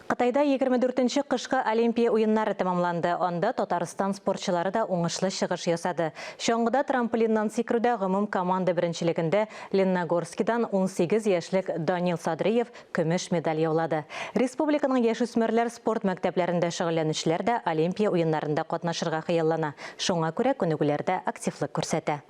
Қытайда 24-ші қышқы Олимпия ойыннары тамамланды. Онда Татарстан спортчылары да оңышлы шығыш ясады. Шоңғыда трамплиннан секіруді ғымым команда біріншілігінде Лениногорскидан 18 яшілік Данил Садриев күміш медаль яулады. Республиканың яшүсмерлер спорт мәктәпләрендә шөгыльләнүчеләр дә Олимпия ойыннарында катнашырга хыяллана. Шуңа күрә күнегүләрдә активлык күрсәтә.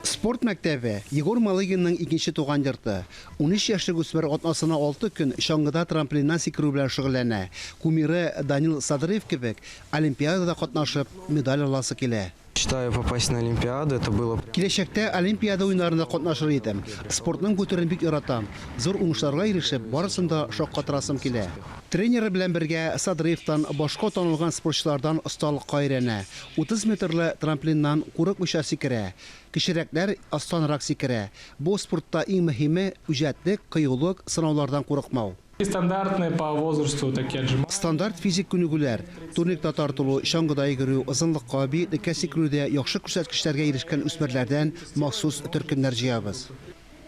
Спорт мәктәбе Егор Малыгинның икенче туган йорты. 13 яшьлек үсмер атнасына 6 көн шаңгыда трамплиннан сикерү белән шөгыльләнә. Кумиры Данил Садриев кебек Олимпиадада катнашып медаль аласы килә. Мечтаю попасть на Олимпиаду, это было... Киләчәктә Олимпиада уеннарында катнашыр идем. Спортның күтәрен бик яратам. Зур уңышларга ирешеп, барысын да шаккатырасым килә. Тренеры белән бергә Садриевтан башка танылган спортчылардан осталыкка өйрәнә. 30 метрлы трамплиннан курыкмыйча сикерә. Кечерәкләр астанрак сикерә. Бу спортта иң мөһиме үҗәтлек, кыюлык, сынаулардан курыкмау. Стандартные по возрасту такие отжимания. Стандарт физик күнегүләр, турникта тартылу, шаңгыда йөгерү, озынлыкка, биеклеккә сикерүдә яхшы күрсәткечләргә ирешкән үсмерләрдән махсус төркемнәр җыябыз.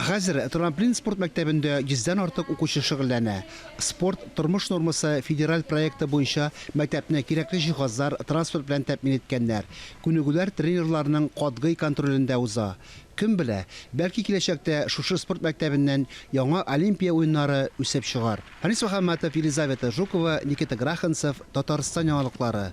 Хәзер трамплин спорт мәктәбендә 100-дән артык укучы шөгыльләнә. Спорт тормыш нормасы федераль проекты буенча мәктәпне кирәкле җиһазлар, транспорт белән тәэмин иткәннәр. Күнегүләр тренерларның катгый контролендә уза. Кем белә, бәлки киләчәктә шушы спорт мәктәбеннән яңа Олимпия уеннары үсеп чыгар. Харис Мөхәммәтов, Елизавета Жукова, Никита Граханцев, Татарстан яңалыклары.